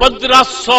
1500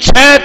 6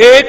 1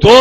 2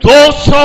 200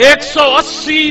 180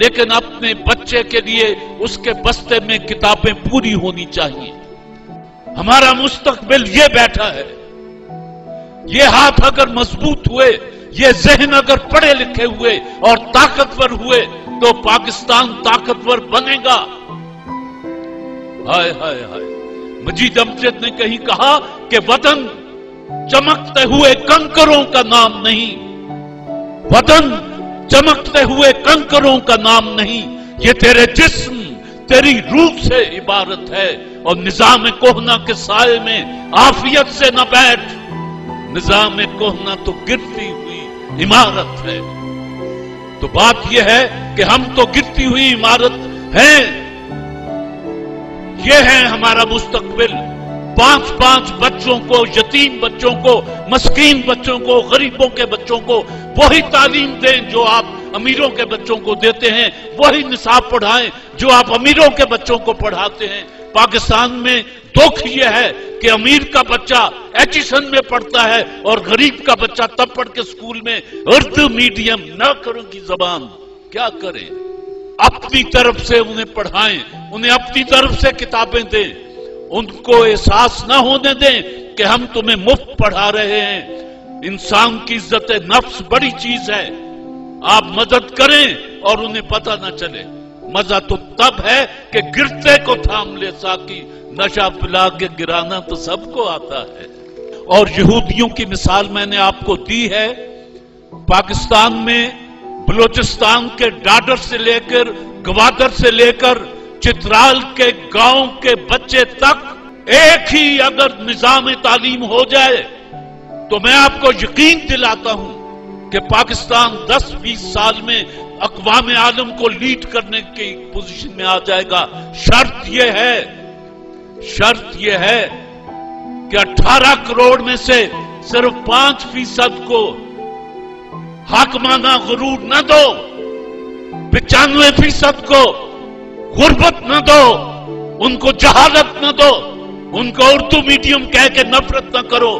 لیکن اپنے بچے کے لیے اس کے بستے میں کتابیں پوری ہونی چاہیے۔ ہمارا مستقبل یہ بیٹھا ہے۔ یہ ہاتھ اگر مضبوط ہوئے، یہ ذہن اگر پڑھے لکھے ہوئے اور طاقتور ہوئے تو پاکستان طاقتور بنے گا۔ ہائے ہائے ہائے، مجید امجد نے کہیں کہا کہ وطن چمکتے ہوئے کنکروں کا نام نہیں، وطن چمکتے ہوئے کنکروں کا نام نہیں، یہ تیرے جسم تیری روح سے عبارت ہے۔ اور نظام کوہنا کے سائے میں عافیت سے نہ بیٹھ، نظام کوہنا تو گرتی ہوئی عمارت ہے۔ تو بات یہ ہے کہ ہم تو گرتی ہوئی عمارت ہیں، یہ ہے ہمارا مستقبل۔ 5 بچوں کو، یتیم بچوں کو، مسکین بچوں کو، غریبوں کے بچوں کو وہی تعلیم دیں جو آپ امیروں کے بچوں کو دیتے ہیں، وہی نصاب پڑھائیں جو آپ امیروں کے بچوں کو پڑھاتے ہیں۔ پاکستان میں دکھ یہ ہے کہ امیر کا بچہ ایچیسن میں پڑھتا ہے اور غریب کا بچہ تب پڑھ کے سکول میں اردو میڈیم نہ کروں کی زبان۔ کیا کریں؟ اپنی طرف سے انہیں پڑھائیں، انہیں اپنی طرف سے کتابیں دیں، ان کو احساس نہ ہونے دیں کہ ہم تمہیں مفت پڑھا رہے ہیں۔ انسان کی عزت نفس بڑی چیز ہے، آپ مدد کریں اور انہیں پتہ نہ چلے۔ مزہ تو تب ہے کہ گرتے کو تھام لے ساکی، نشہ پلا کے گرانا تو سب کو آتا ہے۔ اور یہودیوں کی مثال میں نے آپ کو دی ہے۔ پاکستان میں بلوچستان کے ڈاڈر سے لے کر، گوادر سے لے کر چترال کے گاؤں کے بچے تک ایک ہی اگر نظام تعلیم ہو جائے تو میں آپ کو یقین دلاتا ہوں کہ پاکستان 10-20 سال میں اقوام عالم کو لیڈ کرنے کی پوزیشن میں آ جائے گا۔ شرط یہ ہے کہ 18 کروڑ میں سے صرف 5% کو حاکمانہ غرور نہ دو، 95% کو غربت نہ دو، ان کو جہالت نہ دو، ان کو اردو میڈیم کہہ کے نفرت نہ کرو۔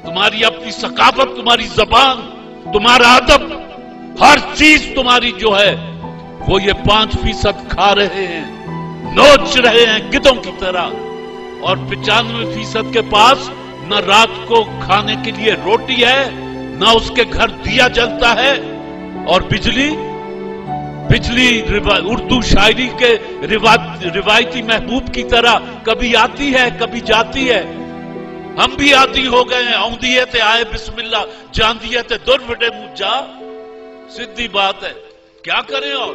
تمہاری اپنی ثقافت، تمہاری زبان، تمہارا ادب، ہر چیز تمہاری جو ہے وہ یہ 5% کھا رہے ہیں، نوچ رہے ہیں گدھوں کی طرح۔ اور 95% کے پاس نہ رات کو کھانے کے لیے روٹی ہے، نہ اس کے گھر دیا جلتا ہے، اور بجلی اردو شاعری کے روایتی محبوب کی طرح کبھی آتی ہے کبھی جاتی ہے۔ ہم بھی عادی ہو گئے ہیں، آؤندی ہے تے آئے بسم اللہ، جاندی ہے تے در وڈے مجھا، سیدھی بات ہے۔ کیا کریں؟ اور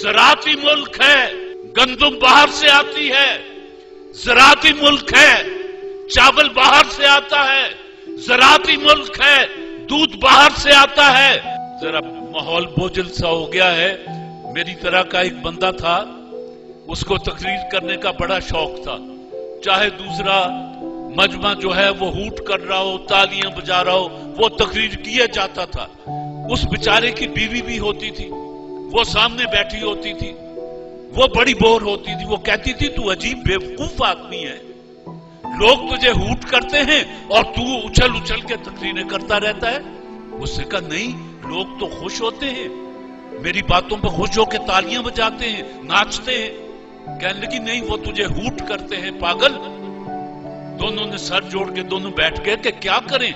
زراعتی ملک ہے، گندم باہر سے آتی ہے، زراعتی ملک ہے، چاول باہر سے آتا ہے، زراعتی ملک ہے، دودھ باہر سے آتا ہے۔ ذرا ماحول بوجھل سا ہو گیا ہے۔ میری طرح کا ایک بندہ تھا، اس کو تقریر کرنے کا بڑا شوق تھا، چاہے دوسرا مجمع جو ہے وہ ہوٹ کر رہا ہو، تالیاں بجا رہا ہو، وہ تقریر کیا جاتا تھا۔ اس بیچارے کی بیوی بھی ہوتی تھی، وہ سامنے بیٹھی ہوتی تھی، وہ بڑی بور ہوتی تھی، وہ کہتی تھی تو عجیب بیوقوف آدمی ہے، لوگ تجھے ہوٹ کرتے ہیں اور تو اچھل اچھل کے تقریریں کرتا رہتا ہے۔ اس نے کہا نہیں، لوگ تو خوش ہوتے ہیں، میری باتوں پہ خوش ہو کے تالیاں بجاتے ہیں، ناچتے ہیں۔ کہنے لگی نہیں، وہ تجھے ہوٹ کرتے ہیں پاگل۔ دونوں نے سر جوڑ کے دونوں بیٹھ گئے کہ کیا کریں۔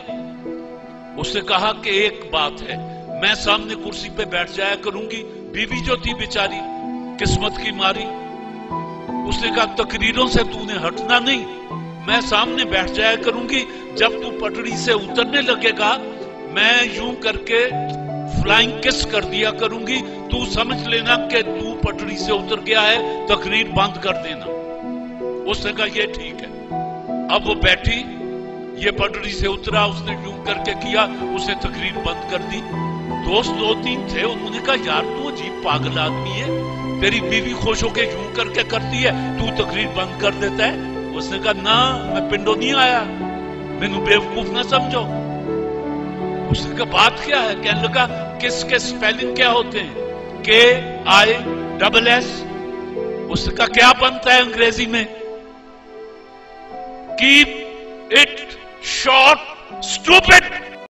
اس نے کہا کہ ایک بات ہے، میں سامنے کرسی پہ بیٹھ جایا کروں گی، بیوی جو تھی بیچاری قسمت کی ماری، اس نے کہا تقریروں سے تو نے ہٹنا نہیں، میں سامنے بیٹھ جایا کروں گی، جب تو پٹڑی سے اترنے لگے گا میں یوں کر کے فلائنگ کس کر دیا کروں گی، تو سمجھ لینا کہ تو پٹڑی سے اتر گیا ہے، تقریر بند کر دینا۔ اس نے کہا یہ ٹھیک ہے۔ اب وہ بیٹھی، یہ پٹڑی سے اترا، اس نے یوں کر کے کیا، اسے تقریر بند کر دی۔ دوست 2-3 تھے، انہوں نے کہا یار تو عجیب پاگل آدمی ہے، تیری بیوی خوش ہو کے یوں کر کے کرتی ہے، تو تقریر بند کر دیتا ہے۔ اس نے کہا نہ، میں پنڈوں نہیں آیا، مینوں بیوقوف نہ سمجھو۔ اس نے کہا بات کیا ہے؟ کہنے لگا کس کے سپیلنگ کیا ہوتے ہیں؟ KISS۔ اس نے کہا کیا بنتا ہے انگریزی میں؟ Keep it short, stupid۔